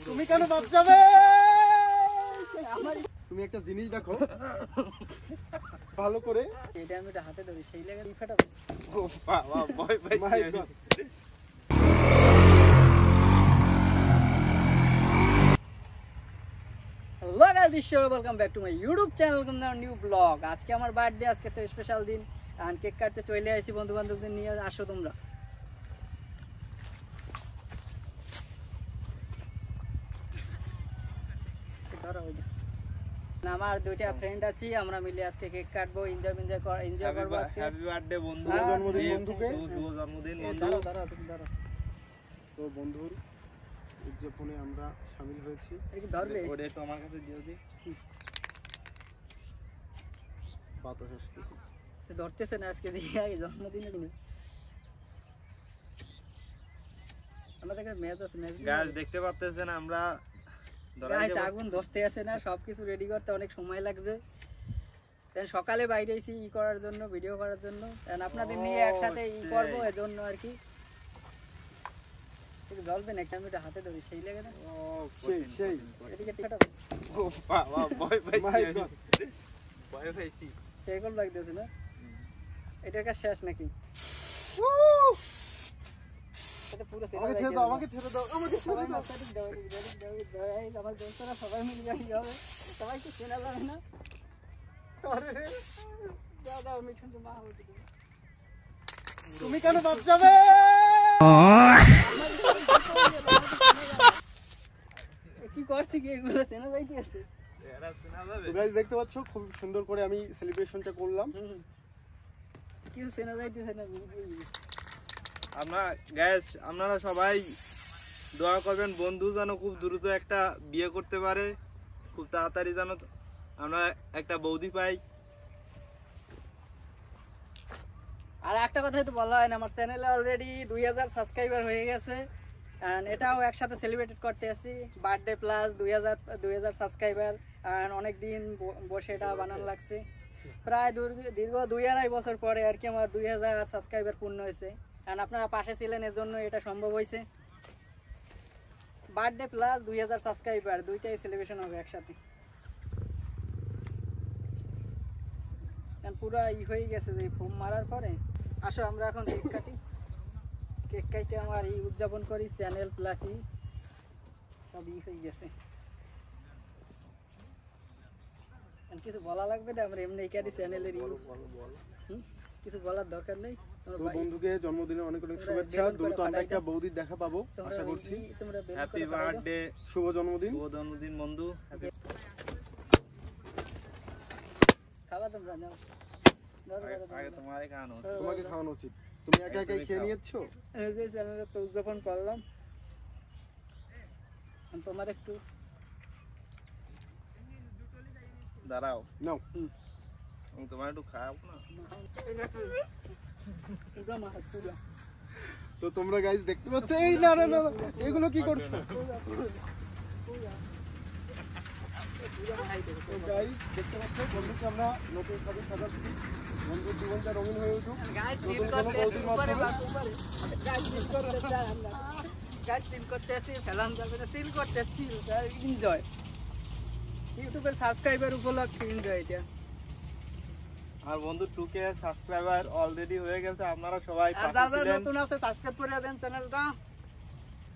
তুমি কেন বাদ যাবে? তুমি একটা জিনিস দেখো ভালো করে, এটা আমি হাতে ধরি সেই লাগে ফাটাবো। ও বাবা ভয় ভাই my god. Hello guys, welcome back to my YouTube channel new blog. আজকে আমার বার্থডে, আজকে একটা স্পেশাল দিন। আর কেক কাটতে চলে আসি বন্ধু বান্ধবদের নিয়ে। আসো তোমরা। আমার দুইটা ফ্রেন্ড আছি, আমরা মিলে আজকে কেক কাটবো, এনজয় করবো আজকে। হ্যাপি বার্থডে বন্ধু, জন্মদিন বন্ধুকে, শুভ জন্মদিন বন্ধু। ধরো তো বন্ধুর উদযাপনে আমরা শামিল হয়েছি। এটা ধরবে? ওটা একটু আমার কাছে দিও দি। বাতাস আসতেছে, ধরতেছে না আজকে দিয়ে জন্মদিনের দিনে। আমাদের ম্যাচ আছে, ম্যাচ গাইস দেখতে পাচ্ছেন আমরা গাইস আগুন ধরতে আছে না, সবকিছু রেডি করতে অনেক সময় লাগছে। দেন সকালে বাইরে এসেছি ই করার জন্য, ভিডিও করার জন্য। দেন আপনাদের নিয়ে একসাথে ই করবো, এজন্য আর কি। জ্বলবে না, ক্যামেরাটা হাতে ধরি সেই লাগে না। ও সেই সেই এদিকে টিকাটা ও বাবা ভয় ভাই মাই গড, ভয় পাইছি। কেকল লাগতেছে না, এটার কাজ শেষ নাকি? এটা পুরো আমাকে ছেড়ে দাও, আমাকে ছেড়ে দাও, আমাকে ছেড়ে দাও। আমার দোস্তরা সবাই মিলে যাই হবে, সবাইকে চেনা যাবে না। আরে দাও দাও, মিঠুন তো মা হতে দেবে। তুমি কেন বাদ যাবে? কি করছি কি এগুলো চেনা যাইতে আছে? এরা চেনা যাবে। তো গাইস দেখতে পাচ্ছ খুব সুন্দর করে আমি সেলিব্রেশনটা করলাম। কিছু চেনা যাইতেছে না। আপনারা সবাই দোয়া করবেন বন্ধু যেন খুব দ্রুত একটা বিয়ে করতে পারে, খুব তাড়াতাড়ি যেন আমরা একটা বৌদি পাই। আর একটা কথাই তো বলা হয় না, আমার চ্যানেলে অলরেডি 2000 সাবস্ক্রাইবার হয়ে গেছে। এন্ড এটাও একসাথে সেলিব্রেট করতে আসি, বার্থডে প্লাস 2000 সাবস্ক্রাইবার। আর অনেক দিন বসে এটা বানানো লাগছে, প্রায় দীর্ঘ 2.5 বছর পরে আর কি আমার 2000 সাবস্ক্রাইবার পূর্ণ হয়েছে। আর আপনারা পাশে ছিলেন, এর জন্য এটা সম্ভব হয়েছে। বার্থডে প্লাস 2000 সাবস্ক্রাইবার, দুইটাই সেলিব্রেশন হবে একসাথে। পুরো ই হয়ে গেছে যে ফোম মারার পরে। আসো আমরা এখন কেক কাটি, কেক কাটে আমার এই উদযাপন করি। চ্যানেল প্লাস ই সব ই হয়ে গেছে। কিছু বলা লাগবে না, আমরা এমনি কাটি চ্যানেলের কিছু বলার দরকার নেই। তো বন্ধুকে জন্মদিনে অনেক অনেক শুভেচ্ছা। দ্রুত আমরা একটা বৌদির দেখা পাবো আশা করছি। হ্যাপি বার্থডে, শুভ জন্মদিন, শুভ জন্মদিন বন্ধু। খাওয়া তোমরা নাও, আগে তোমারে খাওয়ানো, তোমাকে খাওয়ানো উচিত। তুমি একা একাই খেয়ে নিয়েছো। এই যে চ্যানেলে তো উদযাপন করলাম, তোমার একটু দাঁড়াও নাও, আমি তোমার একটু খাওয়াবো না। তো তোমরা গাইস দেখতে পাচ্ছ, এই না না না এগুলো কি করছো গাইস? দেখতে পাচ্ছ বন্ধুকে আমরা নতুন ভাবে সাজাচ্ছি, বন্ধুর জীবনটা রঙিন হয়ে উঠুক। ইউটিউবের সাবস্ক্রাইবার উপলক্ষে এনজয় এটা। আর বন্ধু 2K সাবস্ক্রাইবার অলরেডি হয়ে গেছে। আপনারা সবাই যারা নতুন আছে সাবস্ক্রাইব করে দেন চ্যানেলটা,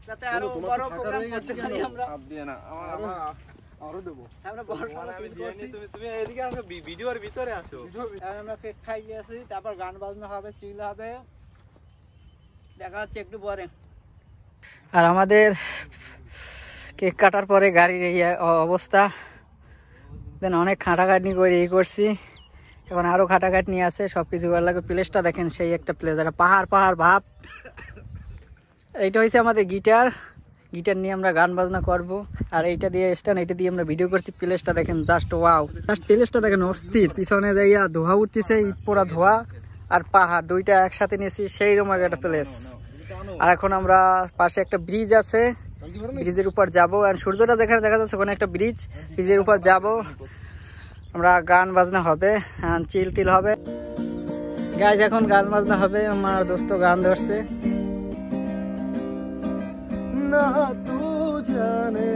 যাতে আরো বড় প্রোগ্রাম করতে পারি আমরা। হাত দিয়ে না, আমার আরো দেব। আমরা বড় আমি দিয়ে নি, তুমি এদিকে আসো, ভিডিওর ভিতরে আসো। আমরা কেক খাই গেছি, তারপর গান বাজনা হবে, চিল হবে। দেখা হচ্ছে একটু পরে। আর আমাদের কেক কাটার পরে গাড়ির এই অবস্থা, দেন অনেক খাটাখাটনি করে এই করছি। এখন আরো খাটাখাটনি আছে, সবকিছু করার লাগে। প্লেসটা দেখেন, সেই একটা প্লেস, একটা পাহাড় পাহাড় ভাব। এইটা হয়েছে আমাদের গিটার নিয়ে আমরা গান বাজনা করব। আর এইটা দিয়ে স্ট্যান্ড, এইটা দিয়ে আমরা ভিডিও করছি। প্লেসটা দেখেন, জাস্ট ওয়াও, জাস্ট প্লেসটা দেখেন অস্থির। পিছনে যাইয়া ধোয়া উঠতেছে, ইট পোড়া ধোয়া আর পাহাড়, দুইটা একসাথে নিয়েছি, সেই রকম একটা প্লেস। আর এখন আমরা পাশে একটা ব্রিজ আছে, ব্রিজের উপর যাবো। আর সূর্যটা যেখানে দেখা যাচ্ছে ওখানে একটা ব্রিজের উপর যাব। আমরা গান বাজনা হবে, চিল টিল হবে গাইজ। এখন গান বাজনা হবে, আমার দোস্ত গান ধরছে। না তু জানে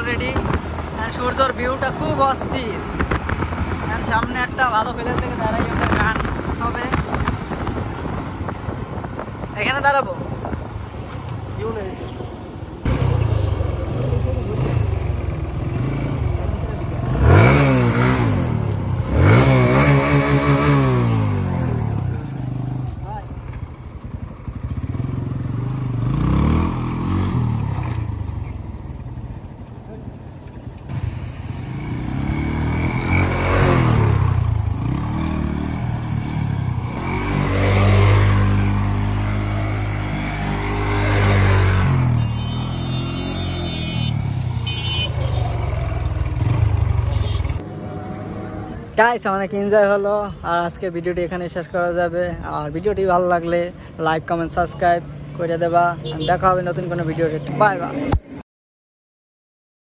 অলরেডি। সূর্যর ভিউটা খুব অস্থির। সামনে একটা ভালো প্লেস থেকে দাঁড়াই, আমরা গান হবে এখানে দাঁড়াবো। গাইস অনেক এনজয় হলো, আর আজকে ভিডিওটি এখানে শেষ করা যাবে। আর ভিডিওটি ভালো লাগলে লাইক কমেন্ট সাবস্ক্রাইব করে দেবা। দেখা হবে নতুন কোনো ভিডিওতে। Bye bye.